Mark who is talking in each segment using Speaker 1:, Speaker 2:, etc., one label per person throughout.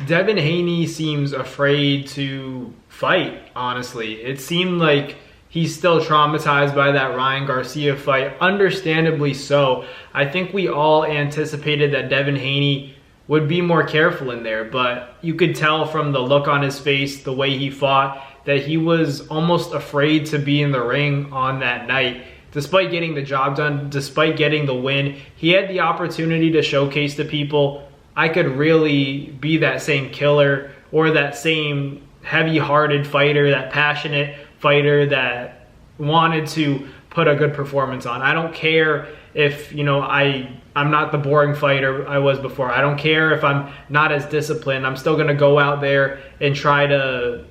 Speaker 1: Devin Haney seems afraid to fight, honestly. It seemed like he's still traumatized by that Ryan Garcia fight, understandably so. I think we all anticipated that Devin Haney would be more careful in there, but you could tell from the look on his face, the way he fought, that he was almost afraid to be in the ring on that night. Despite getting the job done, despite getting the win, he had the opportunity to showcase to people, I could really be that same killer or that same heavy-hearted fighter, that passionate fighter that wanted to put a good performance on. I don't care if, I'm not the boring fighter I was before. I don't care if I'm not as disciplined. I'm still going to go out there and try to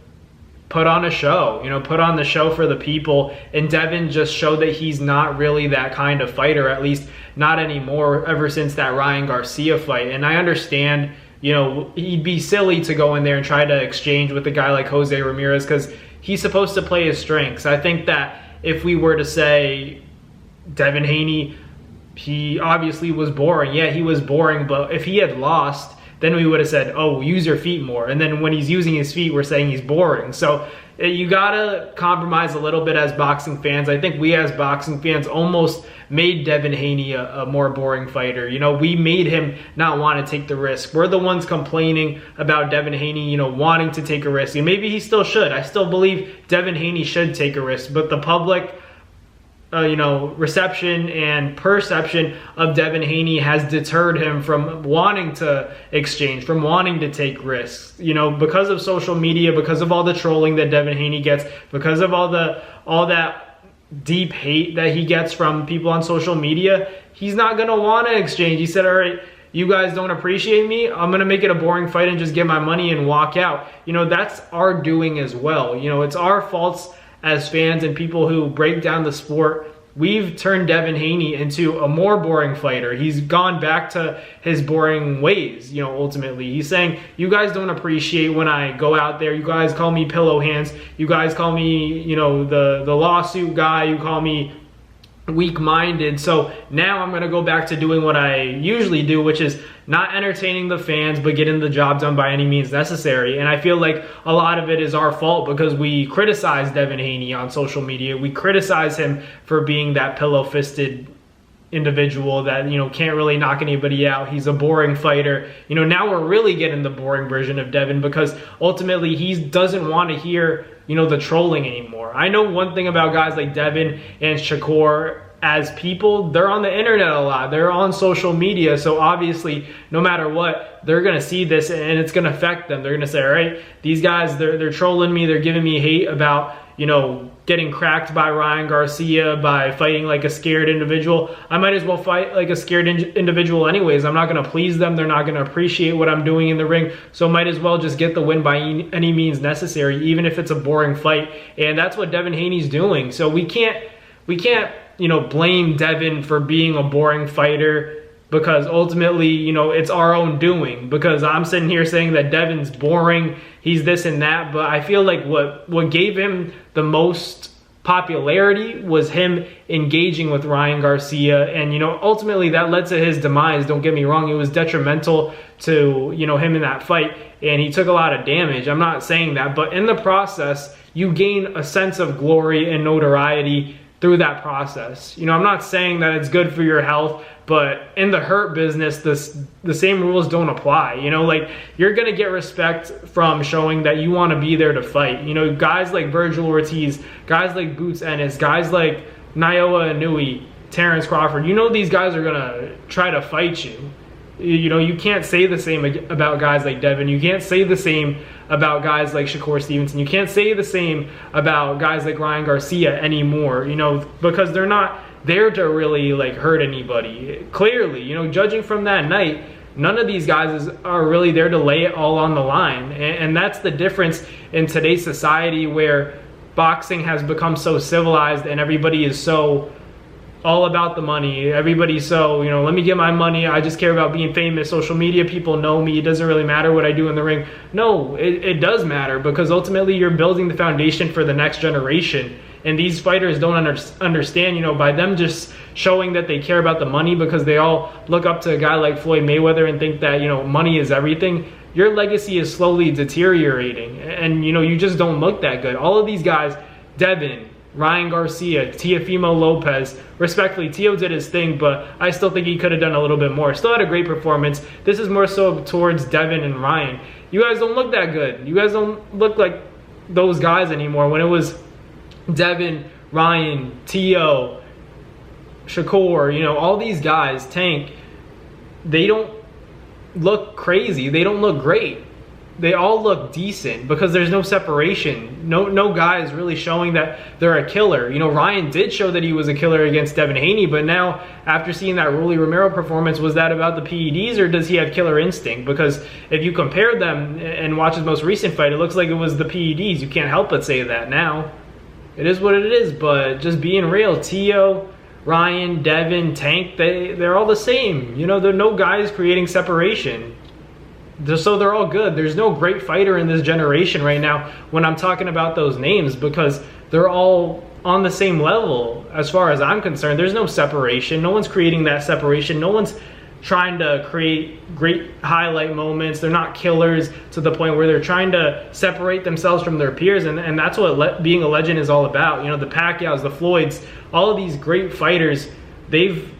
Speaker 1: put on a show, put on the show for the people. And Devin just showed that he's not really that kind of fighter, at least not anymore, ever since that Ryan Garcia fight. And I understand, he'd be silly to go in there and try to exchange with a guy like Jose Ramirez because he's supposed to play his strengths. I think that if we were to say Devin Haney, he obviously was boring. Yeah, he was boring, but if he had lost, then we would have said, oh, use your feet more. And then when he's using his feet, we're saying he's boring. So you gotta compromise a little bit as boxing fans. I think we as boxing fans almost made Devin Haney a more boring fighter. We made him not want to take the risk. We're the ones complaining about Devin Haney, wanting to take a risk. And maybe he still should. I still believe Devin Haney should take a risk. But the public reception and perception of Devin Haney has deterred him from wanting to exchange, from wanting to take risks. Because of social media, because of all the trolling that Devin Haney gets, because of all that deep hate that he gets from people on social media, he's not going to want to exchange. He said, all right, you guys don't appreciate me, I'm going to make it a boring fight and just get my money and walk out. That's our doing as well. It's our faults as fans and people who break down the sport. We've turned Devin Haney into a more boring fighter. He's gone back to his boring ways, ultimately. He's saying, you guys don't appreciate when I go out there. You guys call me pillow hands. You guys call me, the lawsuit guy. You call me weak-minded. So now I'm going to go back to doing what I usually do, which is not entertaining the fans, but getting the job done by any means necessary. And I feel like a lot of it is our fault because we criticize Devin Haney on social media. We criticize him for being that pillow-fisted individual that, can't really knock anybody out. He's a boring fighter. Now we're really getting the boring version of Devin because ultimately he doesn't want to hear the trolling anymore. I know one thing about guys like Devin and Shakur as people, they're on the internet a lot. They're on social media. So obviously, no matter what, they're going to see this and it's going to affect them. They're going to say, all right, these guys, they're trolling me. They're giving me hate about, getting cracked by Ryan Garcia, by fighting like a scared individual. I might as well fight like a scared individual anyways. I'm not going to please them. They're not going to appreciate what I'm doing in the ring. So might as well just get the win by any means necessary, even if it's a boring fight. And that's what Devin Haney's doing. So we can't, blame Devin for being a boring fighter because ultimately, it's our own doing. Because I'm sitting here saying that Devin's boring, he's this and that, but I feel like what gave him the most popularity was him engaging with Ryan Garcia, and ultimately that led to his demise. Don't get me wrong, it was detrimental to him in that fight, and he took a lot of damage. I'm not saying that, but in the process, you gain a sense of glory and notoriety through that process. I'm not saying that it's good for your health, but in the hurt business, the same rules don't apply. You're going to get respect from showing that you want to be there to fight. Guys like Virgil Ortiz, guys like Boots Ennis, guys like Naoya Inoue, Terrence Crawford, these guys are going to try to fight you. You can't say the same about guys like Devin. You can't say the same about guys like Shakur Stevenson. You can't say the same about guys like Ryan Garcia anymore, because they're not there to really hurt anybody. Clearly, judging from that night, none of these guys are really there to lay it all on the line. And that's the difference in today's society where boxing has become so civilized and everybody is so all about the money. Everybody's so, let me get my money. I just care about being famous. Social media people know me. It doesn't really matter what I do in the ring. No, it does matter because ultimately you're building the foundation for the next generation. And these fighters don't understand, by them just showing that they care about the money because they all look up to a guy like Floyd Mayweather and think that, money is everything. your legacy is slowly deteriorating, and you know, you just don't look that good. All of these guys, Devin, Ryan Garcia, Teofimo Lopez, respectfully, Teo did his thing, but I still think he could have done a little bit more. Still had a great performance. This is more so towards Devin and Ryan. You guys don't look that good. You guys don't look like those guys anymore. When it was Devin, Ryan, Teo, Shakur, you know, all these guys, Tank, they don't look crazy. They don't look great. They all look decent because there's no separation. No guy is really showing that they're a killer. You know, Ryan did show that he was a killer against Devin Haney, but now after seeing that Rolly Romero performance, was that about the PEDs or does he have killer instinct? Because if you compare them and watch his most recent fight, it looks like it was the PEDs. You can't help but say that now. It is what it is, but just being real, Teo, Ryan, Devin, Tank, they're all the same. You know, there are no guys creating separation. So they're all good. There's no great fighter in this generation right now when I'm talking about those names, because they're all on the same level as far as I'm concerned. There's no separation. No one's creating that separation. No one's trying to create great highlight moments. They're not killers to the point where they're trying to separate themselves from their peers, and that's what being a legend is all about. You know, the Pacquiaos, the Floyds, all of these great fighters, they've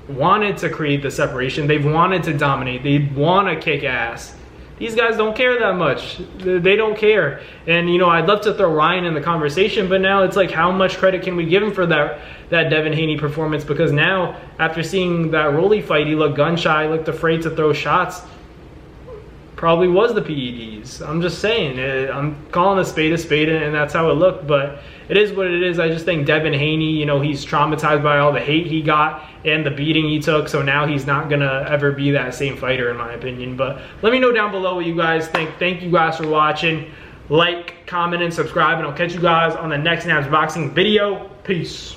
Speaker 1: wanted to create the separation. They've wanted to dominate. They want to kick ass. These guys don't care that much. They don't care. And, you know, I'd love to throw Ryan in the conversation, but now it's like, how much credit can we give him for that Devin Haney performance? Because now, after seeing that Rolly fight, he looked gun shy, looked afraid to throw shots. Probably was the PEDs. I'm just saying. I'm calling a spade, and that's how it looked. But it is what it is. I just think Devin Haney, you know, he's traumatized by all the hate he got and the beating he took. So now he's not going to ever be that same fighter, in my opinion. But let me know down below what you guys think. Thank you guys for watching. Like, comment, and subscribe. And I'll catch you guys on the next Nabs Boxing video. Peace.